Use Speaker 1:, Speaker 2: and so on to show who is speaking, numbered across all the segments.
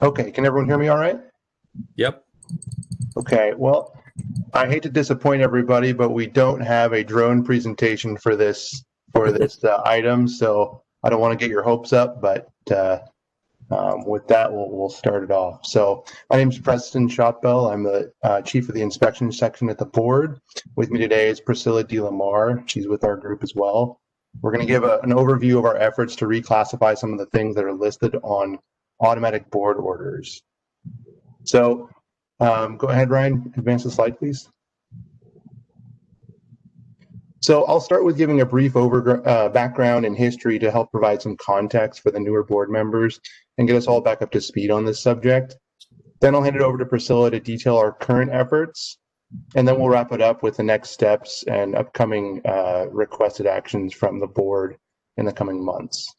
Speaker 1: Okay, can everyone hear me all right?
Speaker 2: Yep.
Speaker 1: Okay, well, I hate to disappoint everybody, but we don't have a drone presentation for this item, so I don't want to get your hopes up, but with that, we'll start it off. So my name is Preston Shotbell. I'm the chief of the inspection section at the board. With me today is Priscilla DeLamar. She's with our group as well. We're going to give an overview of our efforts to reclassify some of the things that are listed on automatic board orders. So go ahead, Ryan, advance the slide, please. So I'll start with giving a brief background and history to help provide some context for the newer board members and get us all back up to speed on this subject. Then I'll hand it over to Priscilla to detail our current efforts, and then we'll wrap it up with the next steps and upcoming requested actions from the board in the coming months.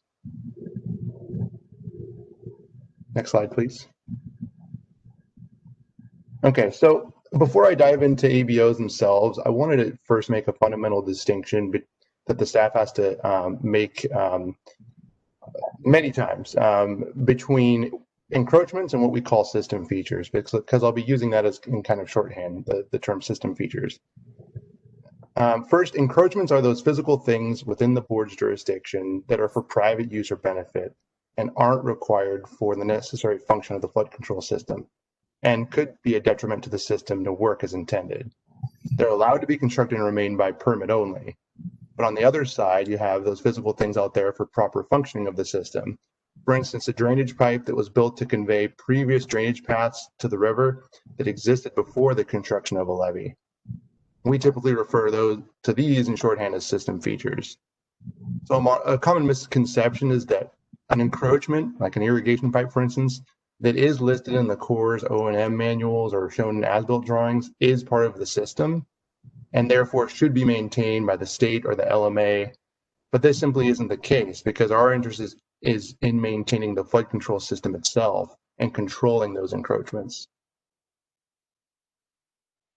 Speaker 1: Next slide, please. Okay, so before I dive into ABOs themselves, I wanted to first make a fundamental distinction that the staff has to make many times between encroachments and what we call system features, because I'll be using that as in kind of shorthand, the term system features. First, encroachments are those physical things within the board's jurisdiction that are for private use or benefit and aren't required for the necessary function of the flood control system, and could be a detriment to the system to work as intended. They're allowed to be constructed and remain by permit only. But on the other side, you have those physical things out there for proper functioning of the system. For instance, a drainage pipe that was built to convey previous drainage paths to the river that existed before the construction of a levee. We typically refer to these in shorthand as system features. So a common misconception is that an encroachment, like an irrigation pipe, for instance, that is listed in the Corps' O&M manuals or shown in as-built drawings is part of the system and therefore should be maintained by the state or the LMA. But this simply isn't the case because our interest is in maintaining the flood control system itself and controlling those encroachments.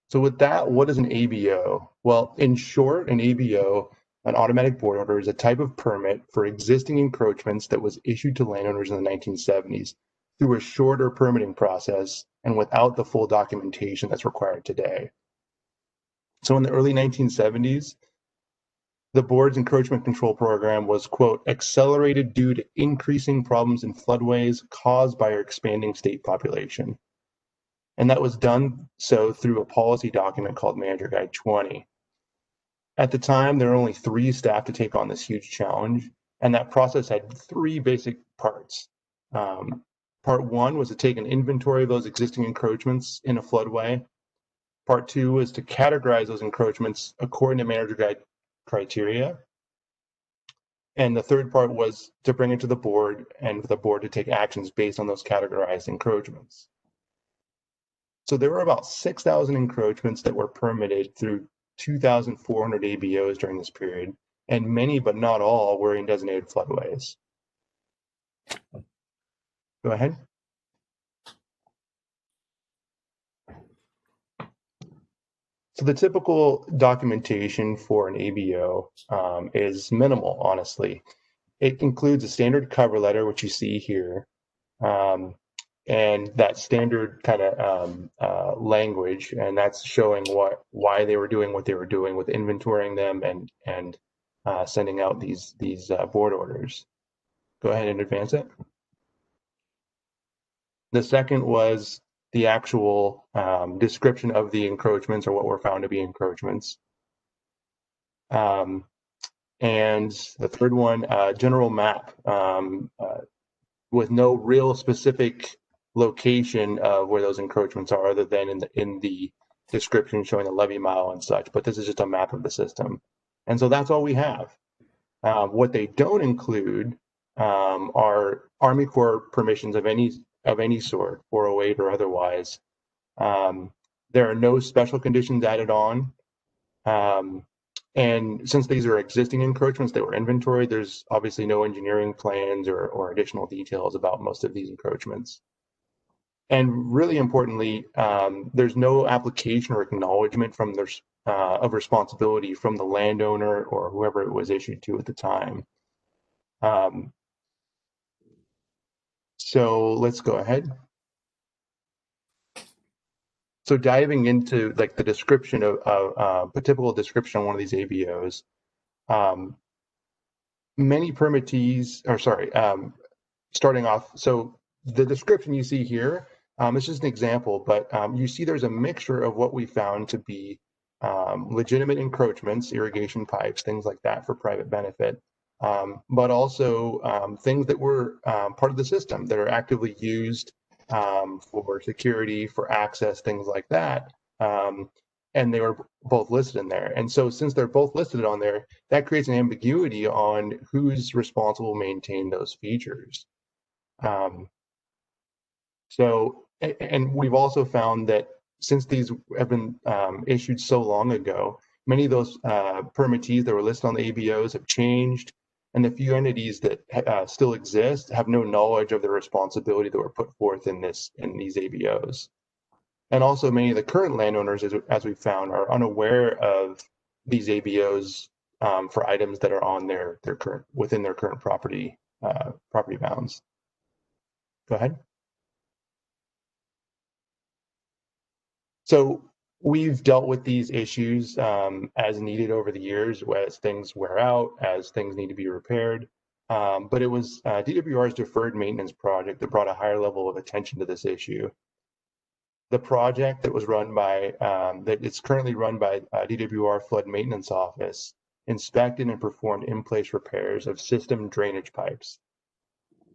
Speaker 1: So with that, what is an ABO? Well, in short, an ABO, an automatic board order, is a type of permit for existing encroachments that was issued to landowners in the 1970s through a shorter permitting process and without the full documentation that's required today. So in the early 1970s, the board's encroachment control program was, quote, accelerated due to increasing problems in floodways caused by our expanding state population. And that was done so through a policy document called Manager Guide 20. At the time, there were only 3 staff to take on this huge challenge, and that process had 3 basic parts. Part 1 was to take an inventory of those existing encroachments in a floodway. Part 2 was to categorize those encroachments according to Manager Guide criteria. And the third part was to bring it to the board and for the board to take actions based on those categorized encroachments. So there were about 6,000 encroachments that were permitted through 2,400 ABOs during this period, and many but not all were in designated floodways. Go ahead. So the typical documentation for an ABO is minimal, honestly. It includes a standard cover letter, which you see here, and that standard kind of language, and that's showing why they were doing what they were doing with inventorying them and sending out these board orders. Go ahead and advance it. The second was the actual description of the encroachments or what were found to be encroachments. And the third one, general map with no real specific location of where those encroachments are other than in the description showing the levee mile and such, but this is just a map of the system. And so that's all we have. What they don't include are Army Corps permissions of any sort, 408 or otherwise. There are no special conditions added on. And since these are existing encroachments that were inventoried, there's obviously no engineering plans or additional details about most of these encroachments. And really importantly, there's no application or acknowledgement from of responsibility from the landowner or whoever it was issued to at the time. So let's go ahead. So diving into like the description of a typical description on one of these ABOs, many permittees, or sorry, starting off, so the description you see here, it's just an example, but you see there's a mixture of what we found to be legitimate encroachments, irrigation pipes, things like that for private benefit, but also things that were part of the system that are actively used for security, for access, things like that. And they were both listed in there. And so since they're both listed on there, that creates an ambiguity on who's responsible to maintain those features. And we've also found that since these have been issued so long ago, many of those permittees that were listed on the ABOs have changed, and the few entities that still exist have no knowledge of the responsibility that were put forth in these ABOs. And also many of the current landowners, as we found, are unaware of these ABOs for items that are on their current within their current property bounds. Go ahead. So we've dealt with these issues as needed over the years, as things wear out, as things need to be repaired. But it was DWR's deferred maintenance project that brought a higher level of attention to this issue. The project that was run by, that it's currently run by DWR Flood Maintenance Office, inspected and performed in-place repairs of system drainage pipes.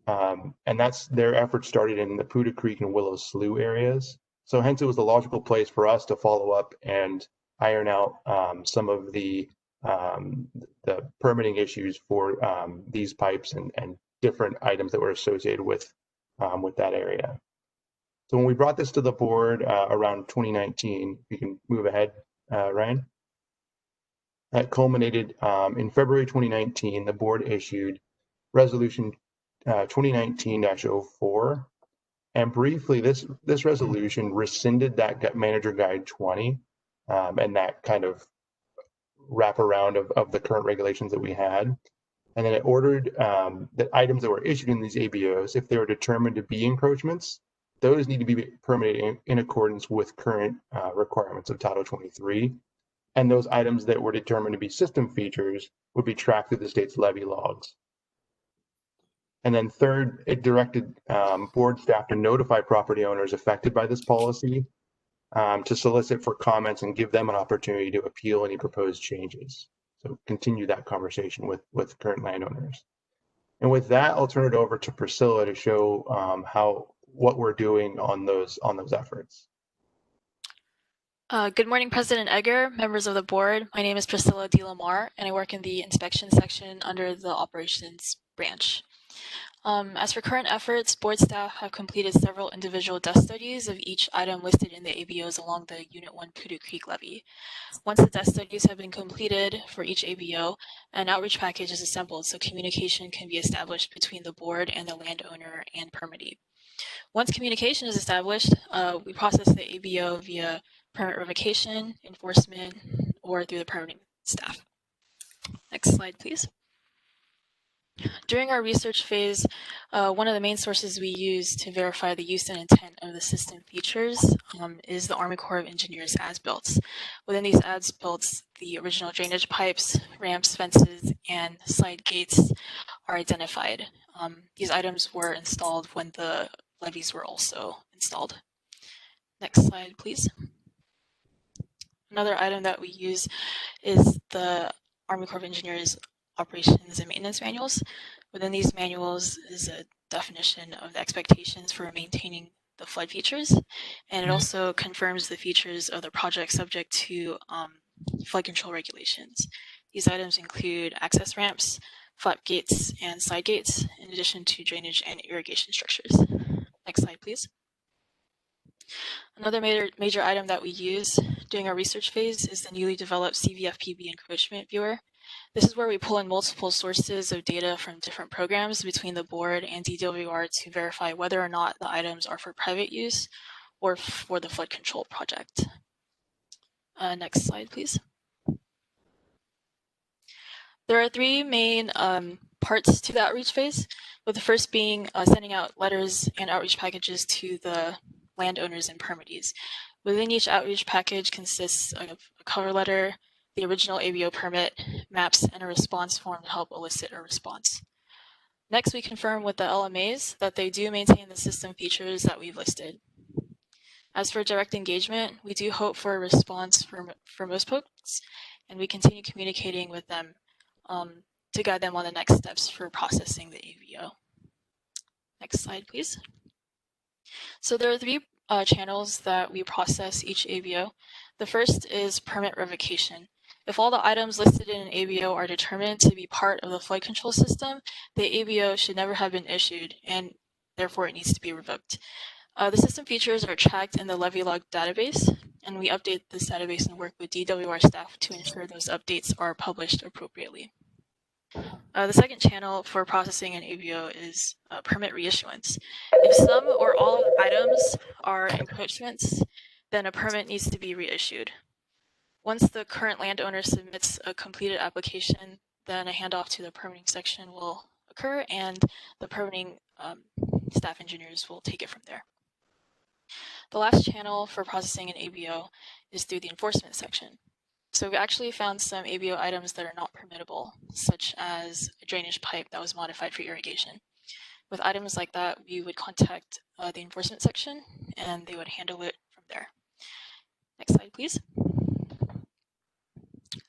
Speaker 1: And that's their effort started in the Poudre Creek and Willow Slough areas. So hence it was the logical place for us to follow up and iron out some of the permitting issues for these pipes and different items that were associated with that area. So when we brought this to the board around 2019, we can move ahead, Ryan. That culminated in February 2019. The board issued Resolution 2019-04. And briefly, this resolution rescinded that Manager Guide 20 and that kind of wraparound of the current regulations that we had. And then it ordered that items that were issued in these ABOs, if they were determined to be encroachments, those need to be permitted in accordance with current requirements of Title 23. And those items that were determined to be system features would be tracked through the state's levy logs. And then third, it directed board staff to notify property owners affected by this policy to solicit for comments and give them an opportunity to appeal any proposed changes. So continue that conversation with current landowners. And with that, I'll turn it over to Priscilla to show what we're doing on those efforts.
Speaker 2: Good morning, President Egger, members of the board. My name is Priscilla D. Lamar, and I work in the inspection section under the operations branch. As for current efforts, board staff have completed several individual desk studies of each item listed in the ABOs along the Unit 1 Poudre Creek levee. Once the desk studies have been completed for each ABO, an outreach package is assembled so communication can be established between the board and the landowner and permittee. Once communication is established, we process the ABO via permit revocation, enforcement, or through the permitting staff. Next slide, please. During our research phase, one of the main sources we use to verify the use and intent of the system features is the Army Corps of Engineers as-built. Within these as-built, the original drainage pipes, ramps, fences, and slide gates are identified. These items were installed when the levees were also installed. Next slide, please. Another item that we use is the Army Corps of Engineers operations and maintenance manuals. Within these manuals is a definition of the expectations for maintaining the flood features, and it also confirms the features of the project subject to flood control regulations. These items include access ramps, flap gates, and side gates, in addition to drainage and irrigation structures. Next slide, please. Another major item that we use during our research phase is the newly developed CVFPB encroachment viewer. This is where we pull in multiple sources of data from different programs between the board and DWR to verify whether or not the items are for private use or for the flood control project. Next slide, please. There are three main parts to the outreach phase, with the first being sending out letters and outreach packages to the landowners and permittees. Within each outreach package consists of a cover letter, the original ABO permit, maps, and a response form to help elicit a response. Next, we confirm with the LMAs that they do maintain the system features that we've listed. As for direct engagement, we do hope for a response for most folks, and we continue communicating with them to guide them on the next steps for processing the ABO. Next slide, please. So there are three channels that we process each ABO. The first is permit revocation. If all the items listed in an ABO are determined to be part of the flood control system, the ABO should never have been issued, and therefore it needs to be revoked. The system features are tracked in the levy log database, and we update this database and work with DWR staff to ensure those updates are published appropriately. The second channel for processing an ABO is permit reissuance. If some or all of the items are encroachments, then a permit needs to be reissued. Once the current landowner submits a completed application, then a handoff to the permitting section will occur, and the permitting staff engineers will take it from there. The last channel for processing an ABO is through the enforcement section. So we actually found some ABO items that are not permittable, such as a drainage pipe that was modified for irrigation. With items like that, we would contact the enforcement section, and they would handle it from there. Next slide, please.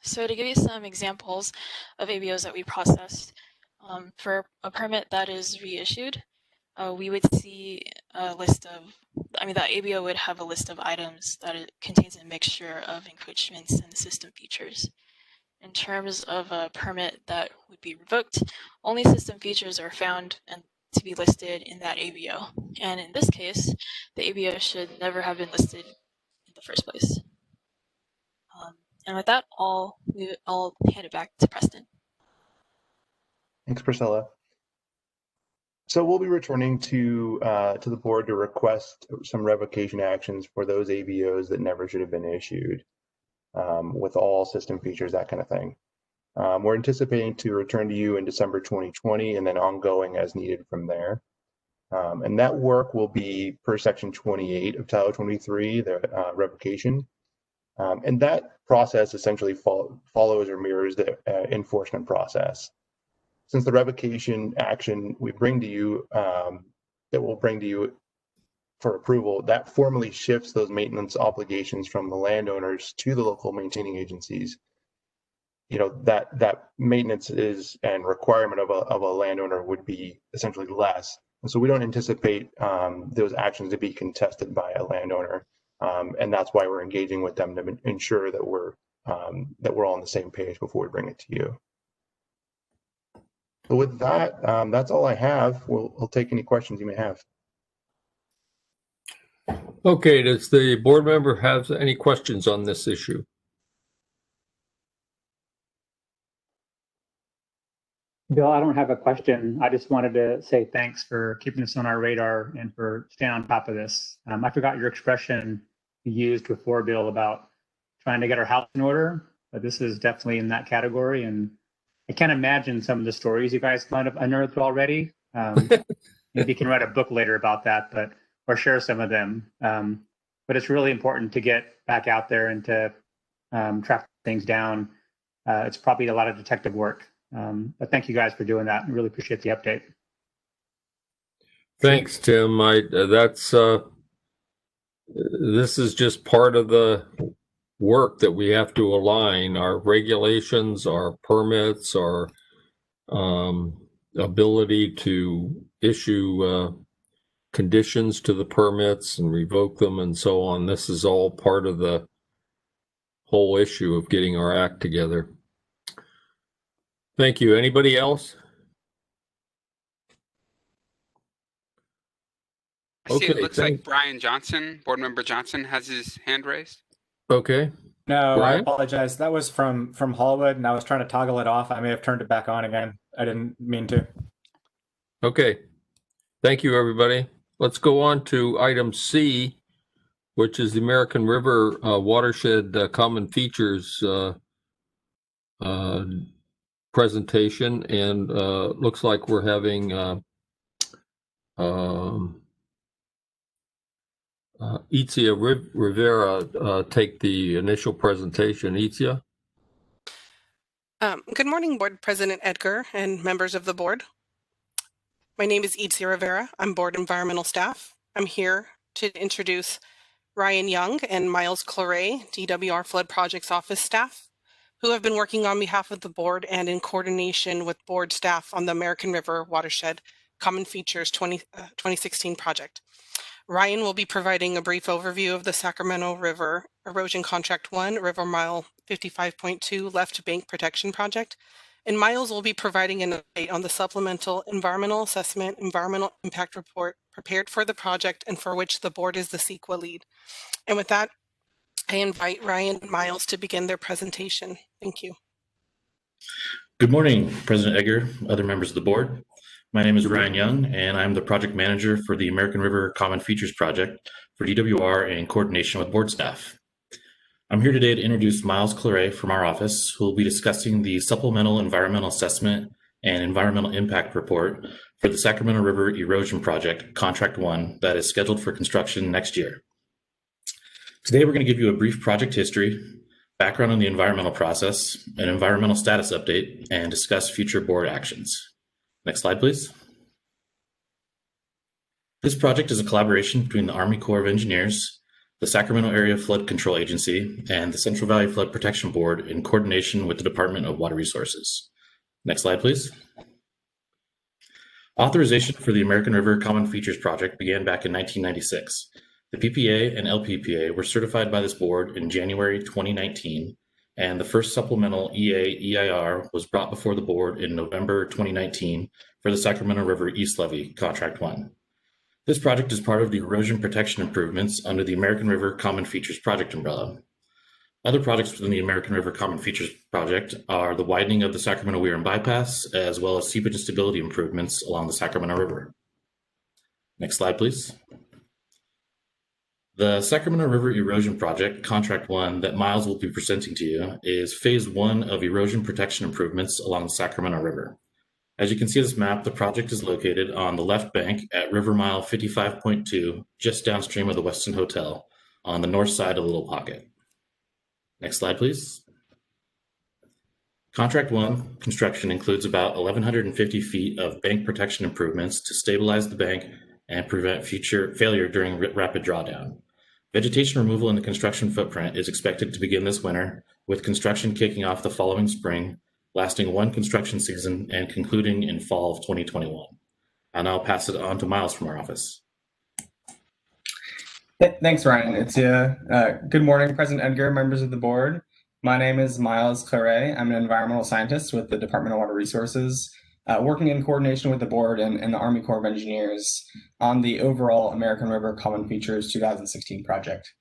Speaker 2: So to give you some examples of ABOs that we processed, for a permit that is reissued, we would see a list of, that ABO would have a list of items that it contains a mixture of encroachments and system features. In terms of a permit that would be revoked, only system features are found and to be listed in that ABO. And in this case, the ABO should never have been listed in the first place. And with that, I'll hand it back to Preston.
Speaker 1: Thanks, Priscilla. So we'll be returning to the board to request some revocation actions for those ABOs that never should have been issued, with all system features, that kind of thing. We're anticipating to return to you in December 2020 and then ongoing as needed from there. And that work will be per section 28 of Title 23, the revocation. And that process essentially follows or mirrors the enforcement process. Since the revocation action we bring to you, that we'll bring to you for approval, that formally shifts those maintenance obligations from the landowners to the local maintaining agencies. You know, that maintenance is and requirement of a landowner would be essentially less. And so we don't anticipate those actions to be contested by a landowner. And that's why we're engaging with them to ensure that we're all on the same page before we bring it to you. So with that, that's all I have. We'll take any questions you may have.
Speaker 3: Okay, does the board member have any questions on this issue?
Speaker 4: Bill, I don't have a question. I just wanted to say thanks for keeping us on our radar and for staying on top of this. I forgot your expression you used before, Bill, about trying to get our house in order, but this is definitely in that category. And I can't imagine some of the stories you guys might have unearthed already. Maybe you can write a book later about that, or share some of them. But it's really important to get back out there and to track things down. It's probably a lot of detective work. But thank you guys for doing that. I really appreciate the update.
Speaker 3: Thanks, Tim. This is just part of the work that we have to align our regulations, our permits, our ability to issue conditions to the permits and revoke them and so on. This is all part of the whole issue of getting our act together. Thank you. Anybody else?
Speaker 5: I see it looks like Brian Johnson, board member Johnson, has his hand raised.
Speaker 3: Okay.
Speaker 6: No,
Speaker 3: Brian?
Speaker 6: I apologize. That was from Hollywood, and I was trying to toggle it off. I may have turned it back on again. I didn't mean to.
Speaker 3: Okay. Thank you, everybody. Let's go on to item C, which is the American River Watershed Common Features presentation, and looks like we're having Itzia Rivera take the initial presentation. Itzia?
Speaker 7: Good morning, Board President Edgar and members of the board. My name is Itzia Rivera. I'm board environmental staff. I'm here to introduce Ryan Young and Miles Claret, DWR Flood Projects Office staff, who have been working on behalf of the board and in coordination with board staff on the American River Watershed Common Features 2016 project. Ryan will be providing a brief overview of the Sacramento River Erosion Contract 1, River Mile 55.2 Left Bank Protection Project, and Miles will be providing an update on the supplemental environmental assessment, environmental impact report prepared for the project and for which the board is the CEQA lead. And with that, I invite Ryan and Miles to begin their presentation. Thank you.
Speaker 8: Good morning, President Edgar, other members of the board. My name is Ryan Young, and I'm the project manager for the American River Common Features Project for DWR in coordination with board staff. I'm here today to introduce Miles Claret from our office, who will be discussing the Supplemental Environmental Assessment and Environmental Impact Report for the Sacramento River Erosion Project, Contract 1, that is scheduled for construction next year. Today, we're going to give you a brief project history, background on the environmental process, an environmental status update, and discuss future board actions. Next slide, please. This project is a collaboration between the Army Corps of Engineers, the Sacramento Area Flood Control Agency, and the Central Valley Flood Protection Board in coordination with the Department of Water Resources. Next slide, please. Authorization for the American River Common Features Project began back in 1996. The PPA and LPPA were certified by this board in January 2019, and the first supplemental EA-EIR was brought before the board in November 2019 for the Sacramento River East Levee, Contract 1. This project is part of the erosion protection improvements under the American River Common Features Project umbrella. Other projects within the American River Common Features Project are the widening of the Sacramento-Weirin bypass, as well as seepage and stability improvements along the Sacramento River. Next slide, please. The Sacramento River Erosion Project, Contract 1, that Miles will be presenting to you is Phase 1 of erosion protection improvements along the Sacramento River. As you can see on this map, the project is located on the left bank at River Mile 55.2, just downstream of the Westin Hotel, on the north side of Little Pocket. Next slide, please. Contract 1 construction includes about 1,150 feet of bank protection improvements to stabilize the bank and prevent future failure during rapid drawdown. Vegetation removal in the construction footprint is expected to begin this winter, with construction kicking off the following spring, lasting one construction season and concluding in fall of 2021. I'll now pass it on to Miles from our office.
Speaker 9: Thanks, Ryan. It's good morning, President Edgar, members of the board. My name is Miles Claret. I'm an environmental scientist with the Department of Water Resources, working in coordination with the board and the Army Corps of Engineers on the overall American River Common Features 2016 project.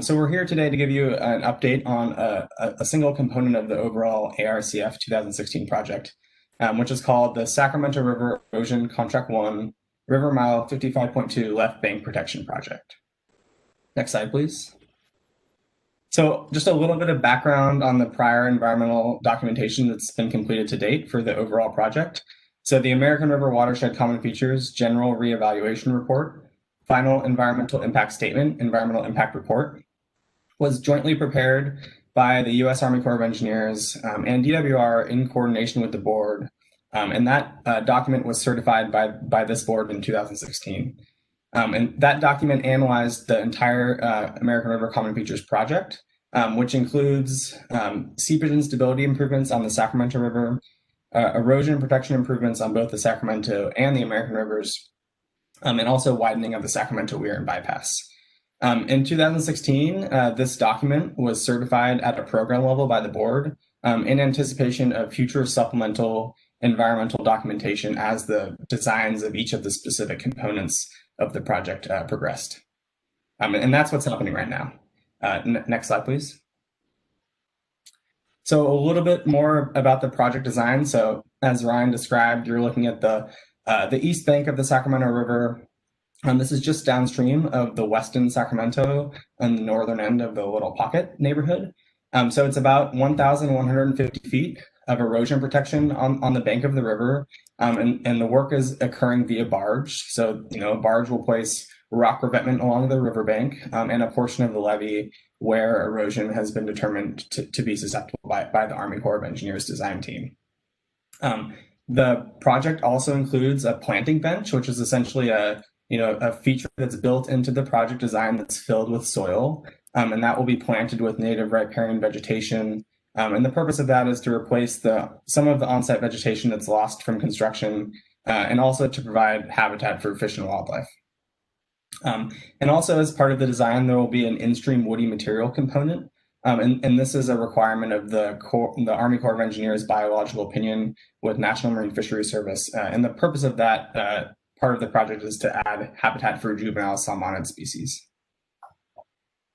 Speaker 9: So we're here today to give you an update on a single component of the overall ARCF 2016 project, which is called the Sacramento River Erosion Contract 1, River Mile 55.2 Left Bank Protection Project. Next slide, please. So just a little bit of background on the prior environmental documentation that's been completed to date for the overall project. So the American River Watershed Common Features General Reevaluation Report, Final Environmental Impact Statement, Environmental Impact Report, was jointly prepared by the U.S. Army Corps of Engineers and DWR in coordination with the board. And that document was certified by this board in 2016. And that document analyzed the entire American River Common Features project, which includes seepage and stability improvements on the Sacramento River, erosion protection improvements on both the Sacramento and the American Rivers, and also widening of the Sacramento-Weirin bypass. In 2016, this document was certified at a program level by the board in anticipation of future supplemental environmental documentation as the designs of each of the specific components of the project progressed. And that's what's happening right now. Next slide, please. So a little bit more about the project design. So as Ryan described, you're looking at the east bank of the Sacramento River. This is just downstream of the Westin Sacramento and the northern end of the Little Pocket neighborhood. So it's about 1,150 feet of erosion protection on the bank of the river. And the work is occurring via barge. So, a barge will place rock revetment along the riverbank, and a portion of the levee where erosion has been determined to be susceptible by the Army Corps of Engineers design team. The project also includes a planting bench, which is essentially a feature that's built into the project design that's filled with soil, and that will be planted with native riparian vegetation. And the purpose of that is to replace some of the on-site vegetation that's lost from construction, and also to provide habitat for fish and wildlife. And also, as part of the design, there will be an in-stream woody material component. And this is a requirement of the Army Corps of Engineers biological opinion with National Marine Fisheries Service. And the purpose of that part of the project is to add habitat for juvenile salmonid species.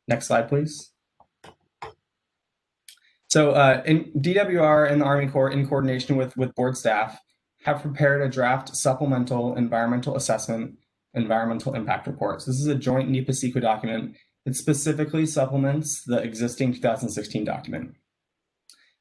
Speaker 9: Next slide, please. So in DWR and the Army Corps, in coordination with board staff, have prepared a draft supplemental environmental assessment environmental impact report. So this is a joint NEPA-CEQA document. It specifically supplements the existing 2016 document.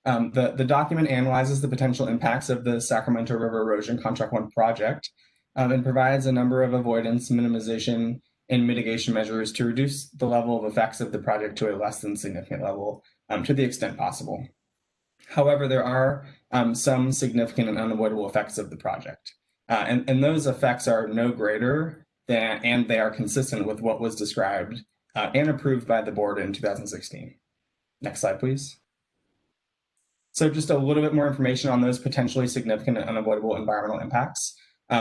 Speaker 9: The document analyzes the potential impacts of the Sacramento River Erosion Contract 1 project and provides a number of avoidance, minimization, and mitigation measures to reduce the level of effects of the project to a less than significant level to the extent possible. However, there are some significant and unavoidable effects of the project. And those effects are no greater than, and they are consistent with what was described and approved by the board in 2016. Next slide, please. So just a little bit more information on those potentially significant and unavoidable environmental impacts.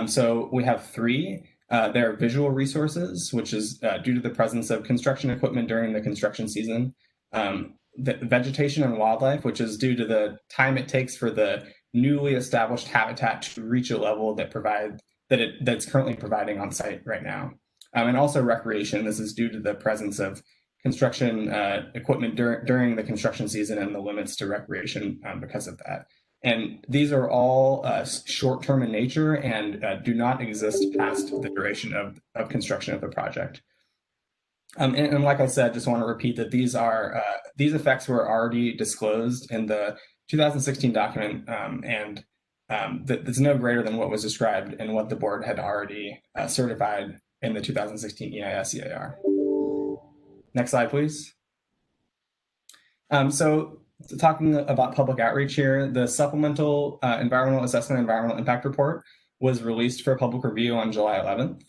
Speaker 9: So we have three. There are visual resources, which is due to the presence of construction equipment during the construction season. The vegetation and wildlife, which is due to the time it takes for the newly established habitat to reach a level that's currently providing on site right now. And also recreation. This is due to the presence of construction equipment during the construction season and the limits to recreation because of that. And these are all short-term in nature and do not exist past the duration of construction of the project. And like I said, just want to repeat that these effects were already disclosed in the 2016 document, and that's no greater than what was described and what the board had already certified in the 2016 EIS-EAR. Next slide, please. So talking about public outreach here, the supplemental environmental assessment environmental impact report was released for public review on July 11th.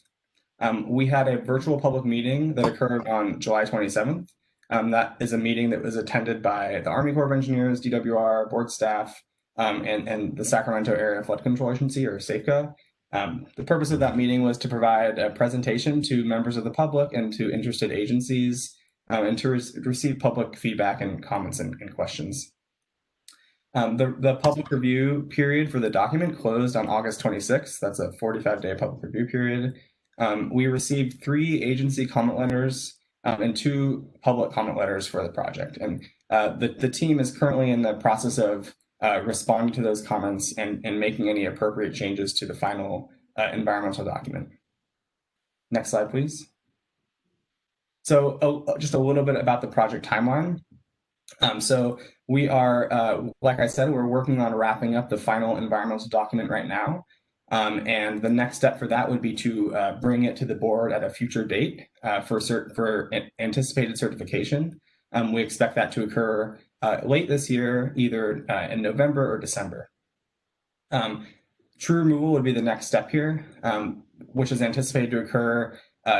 Speaker 9: We had a virtual public meeting that occurred on July 27th. That is a meeting that was attended by the Army Corps of Engineers, DWR, board staff, and the Sacramento Area Flood Control Agency, or SAFCA. The purpose of that meeting was to provide a presentation to members of the public and to interested agencies, and to receive public feedback and comments and questions. The public review period for the document closed on August 26th. That's a 45-day public review period. We received 3 agency comment letters and 2 public comment letters for the project. And the team is currently in the process of responding to those comments and making any appropriate changes to the final environmental document. Next slide, please. So just a little bit about the project timeline. So we are, like I said, we're working on wrapping up the final environmental document right now. And the next step for that would be to bring it to the board at a future date for anticipated certification. We expect that to occur late this year, either in November or December. Tree removal would be the next step here, which is anticipated to occur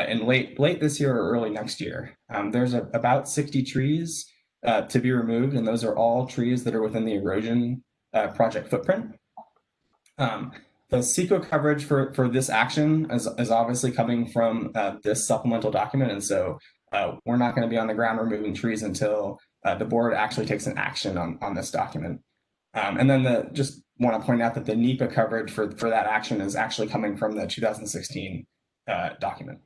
Speaker 9: in late this year or early next year. There's about 60 trees to be removed, and those are all trees that are within the erosion project footprint. The CEQA coverage for this action is obviously coming from this supplemental document, and so we're not going to be on the ground removing trees until the board actually takes an action on this document. And then just want to point out that the NEPA coverage for that action is actually coming from the 2016 document.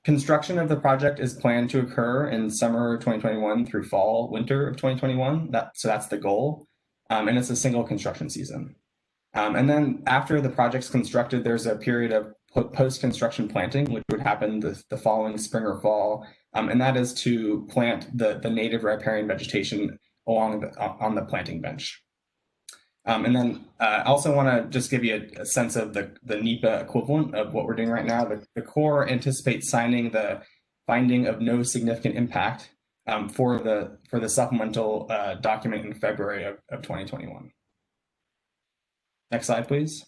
Speaker 9: Construction of the project is planned to occur in summer 2021 through fall, winter of 2021. So that's the goal. And it's a single construction season. And then after the project's constructed, there's a period of post-construction planting, which would happen the following spring or fall. And that is to plant the native riparian vegetation on the planting bench. And then I also want to just give you a sense of the NEPA equivalent of what we're doing right now. The Corps anticipates signing the finding of no significant impact for the supplemental document in February of 2021. Next slide, please.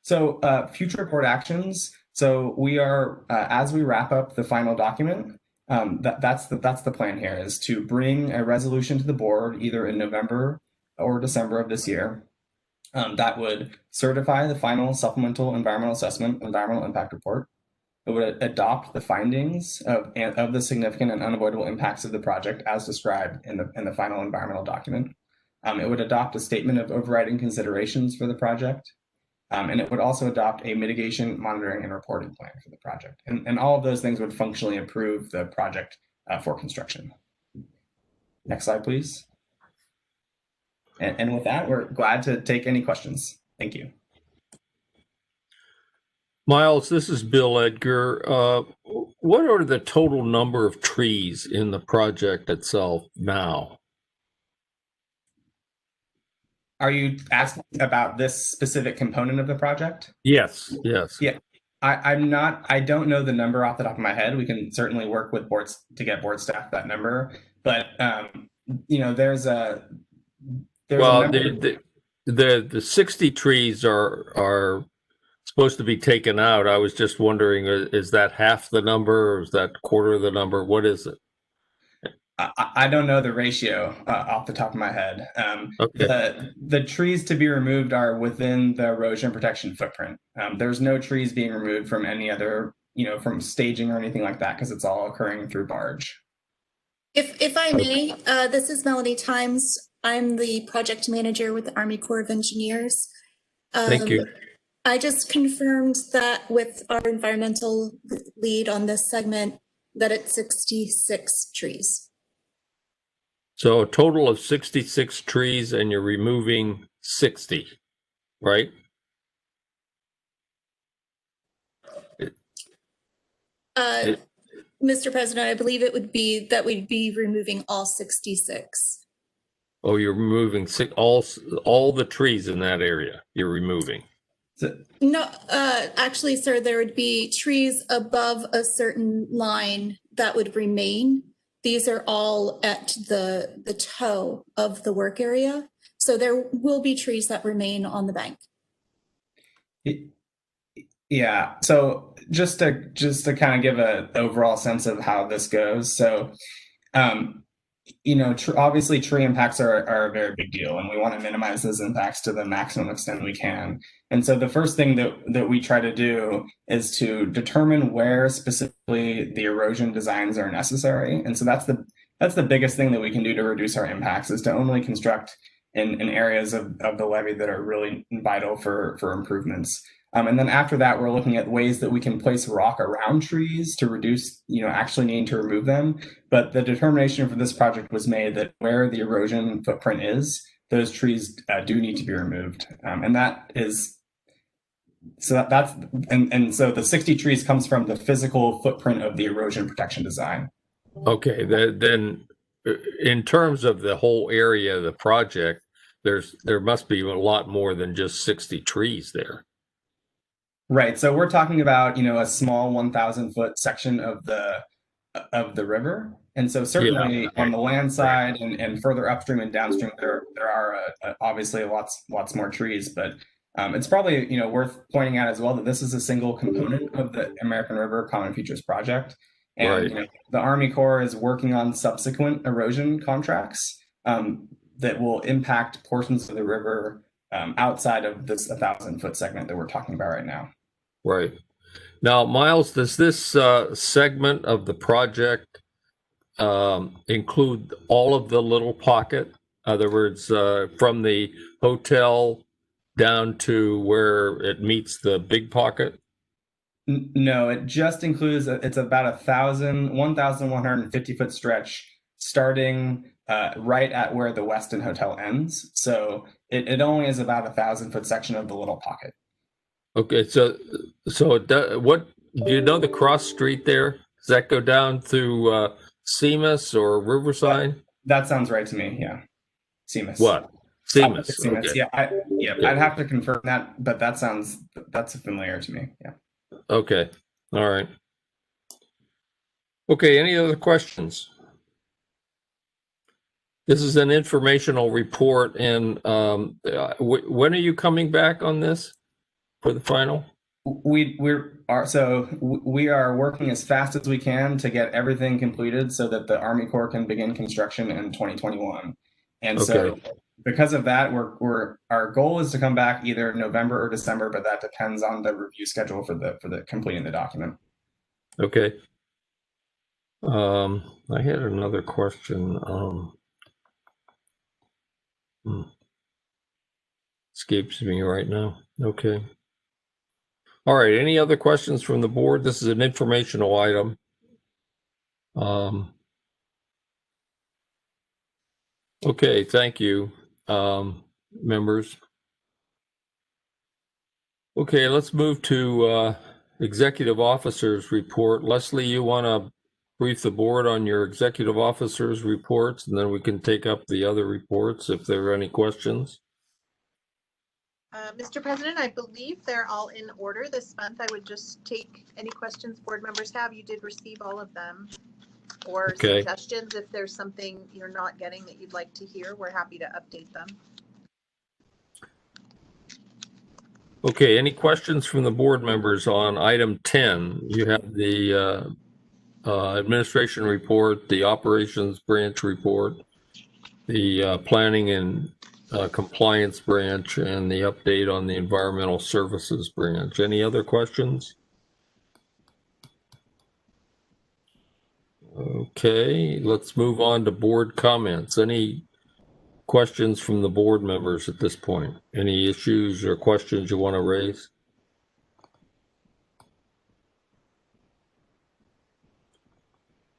Speaker 9: So future report actions. So we are, as we wrap up the final document, that's the plan here, is to bring a resolution to the board either in November or December of this year that would certify the final supplemental environmental assessment, environmental impact report. It would adopt the findings of the significant and unavoidable impacts of the project as described in the final environmental document. It would adopt a statement of overriding considerations for the project. And it would also adopt a mitigation, monitoring, and reporting plan for the project. And all of those things would functionally approve the project for construction. Next slide, please. And with that, we're glad to take any questions. Thank you.
Speaker 3: Miles, this is Bill Edgar. What are the total number of trees in the project itself now?
Speaker 9: Are you asking about this specific component of the project?
Speaker 3: Yes, yes.
Speaker 9: Yeah, I don't know the number off the top of my head. We can certainly work with boards to get board staff that number. But, there's a number.
Speaker 3: The 60 trees are supposed to be taken out. I was just wondering, is that half the number or is that quarter of the number? What is it?
Speaker 9: I don't know the ratio off the top of my head.
Speaker 3: Okay.
Speaker 9: The trees to be removed are within the erosion protection footprint. There's no trees being removed from any other, from staging or anything like that, because it's all occurring through barge.
Speaker 10: If I may, this is Melanie Times. I'm the project manager with the Army Corps of Engineers.
Speaker 3: Thank you.
Speaker 10: I just confirmed that with our environmental lead on this segment, that it's 66 trees.
Speaker 3: So a total of 66 trees and you're removing 60, right?
Speaker 10: Mr. President, I believe it would be that we'd be removing all 66.
Speaker 3: Oh, you're removing all the trees in that area you're removing.
Speaker 10: No, actually, sir, there would be trees above a certain line that would remain. These are all at the toe of the work area. So there will be trees that remain on the bank.
Speaker 9: Yeah. So just to kind of give an overall sense of how this goes. So, obviously tree impacts are a very big deal, and we want to minimize those impacts to the maximum extent we can. And so the first thing that we try to do is to determine where specifically the erosion designs are necessary. And so that's the biggest thing that we can do to reduce our impacts, is to only construct in areas of the levee that are really vital for improvements. And then after that, we're looking at ways that we can place rock around trees to reduce, actually needing to remove them. But the determination for this project was made that where the erosion footprint is, those trees do need to be removed. And that is, so the 60 trees comes from the physical footprint of the erosion protection design.
Speaker 3: Okay, then in terms of the whole area of the project, there must be a lot more than just 60 trees there.
Speaker 9: Right. So we're talking about, a small 1,000-foot section of the river. And so certainly on the land side and further upstream and downstream, there are obviously lots more trees. But it's probably, worth pointing out as well that this is a single component of the American River Common Features project. And the Army Corps is working on subsequent erosion contracts that will impact portions of the river outside of this 1,000-foot segment that we're talking about right now.
Speaker 3: Right. Now, Miles, does this segment of the project include all of the little pocket? In other words, from the hotel down to where it meets the big pocket?
Speaker 9: No, it just includes, it's about 1,150-foot stretch starting right at where the Westin Hotel ends. So it only is about 1,000-foot section of the little pocket.
Speaker 3: Okay, so what do you know the cross street there? Does that go down through Seamus or Riverside?
Speaker 9: That sounds right to me. Yeah, Seamus.
Speaker 3: What? Seamus.
Speaker 9: Seamus.
Speaker 3: Okay.
Speaker 9: Yeah, I'd have to confirm that, but that's familiar to me. Yeah.
Speaker 3: Okay. All right. Okay. Any other questions? This is an informational report, and when are you coming back on this for the final?
Speaker 9: We are working as fast as we can to get everything completed so that the Army Corps can begin construction in 2021. And so because of that, our goal is to come back either November or December, but that depends on the review schedule for the completing the document.
Speaker 3: Okay. I had another question. Escapes me right now. Okay. All right. Any other questions from the board? This is an informational item. Okay. Thank you, members. Okay. Let's move to executive officers report. Leslie, you want to brief the board on your executive officers reports, and then we can take up the other reports if there are any questions.
Speaker 11: Mr. President, I believe they're all in order this month. I would just take any questions board members have. You did receive all of them, or suggestions. If there's something you're not getting that you'd like to hear, we're happy to update them.
Speaker 3: Okay, any questions from the board members on item 10? You have the administration report, the operations branch report, the planning and compliance branch, and the update on the environmental services branch. Any other questions? Okay, let's move on to board comments. Any questions from the board members at this point? Any issues or questions you want to raise?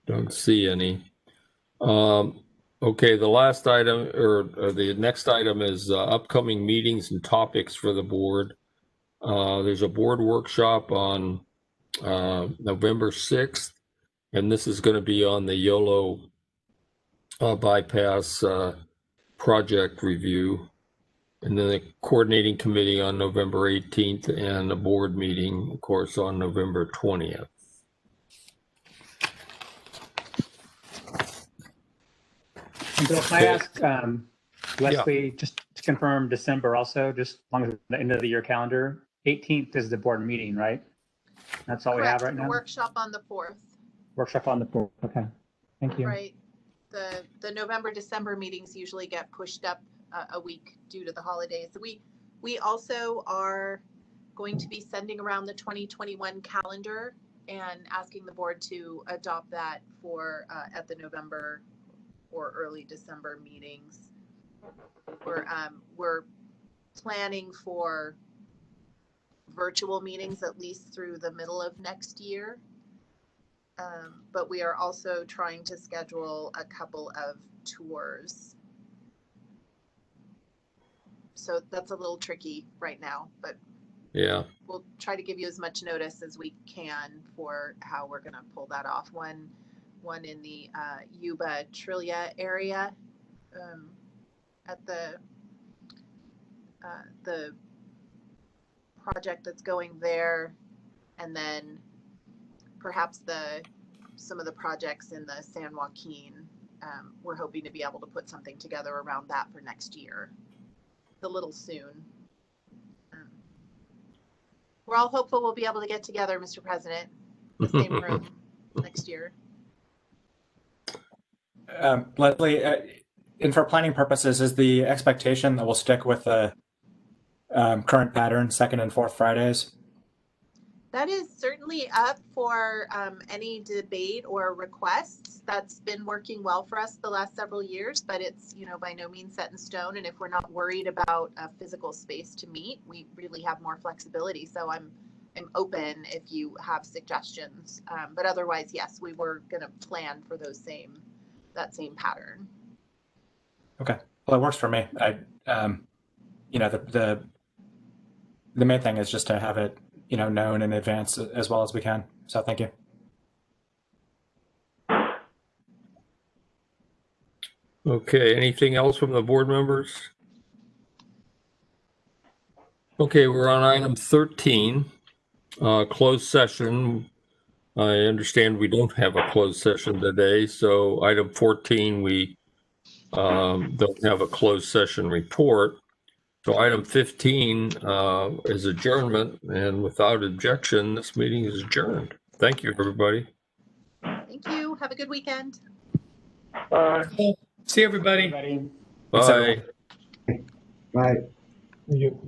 Speaker 3: Don't see any. Okay, the last item or the next item is upcoming meetings and topics for the board. There's a board workshop on November 6th, and this is going to be on the YOLO bypass project review. And then the coordinating committee on November 18th, and a board meeting, of course, on November 20th.
Speaker 4: And Bill, can I ask Leslie, just to confirm December also, just as long as it's the end of the year calendar, 18th is the board meeting, right? That's all
Speaker 11: Correct.
Speaker 4: we have right now?
Speaker 11: Workshop on the 4th.
Speaker 4: Workshop on the 4th. Okay. Thank you.
Speaker 11: Right. The November, December meetings usually get pushed up a week due to the holidays. We also are going to be sending around the 2021 calendar and asking the board to adopt that for at the November or early December meetings. We're planning for virtual meetings at least through the middle of next year. But we are also trying to schedule a couple of tours. So that's a little tricky right now, but
Speaker 3: yeah,
Speaker 11: we'll try to give you as much notice as we can for how we're going to pull that off. One in the Yuba Trillia area at the project that's going there, and then perhaps some of the projects in the San Joaquin. We're hoping to be able to put something together around that for next year. A little soon. We're all hopeful we'll be able to get together, Mr. President, in the same room next year.
Speaker 6: Leslie, and for planning purposes, is the expectation that we'll stick with the current pattern, second and fourth Fridays?
Speaker 11: That is certainly up for any debate or requests. That's been working well for us the last several years, but it's by no means set in stone. And if we're not worried about a physical space to meet, we really have more flexibility. So I'm open if you have suggestions. But otherwise, yes, we were going to plan for that same pattern.
Speaker 6: Okay, well, it works for me. The main thing is just to have it known in advance as well as we can. So thank you.
Speaker 3: Okay, anything else from the board members? Okay, we're on item 13, closed session. I understand we don't have a closed session today, so item 14, we don't have a closed session report. So item 15 is adjournment, and without objection, this meeting is adjourned. Thank you, everybody.
Speaker 11: Thank you. Have a good weekend.
Speaker 12: See you, everybody.
Speaker 6: Everybody.
Speaker 3: Bye.
Speaker 8: Bye.
Speaker 12: You.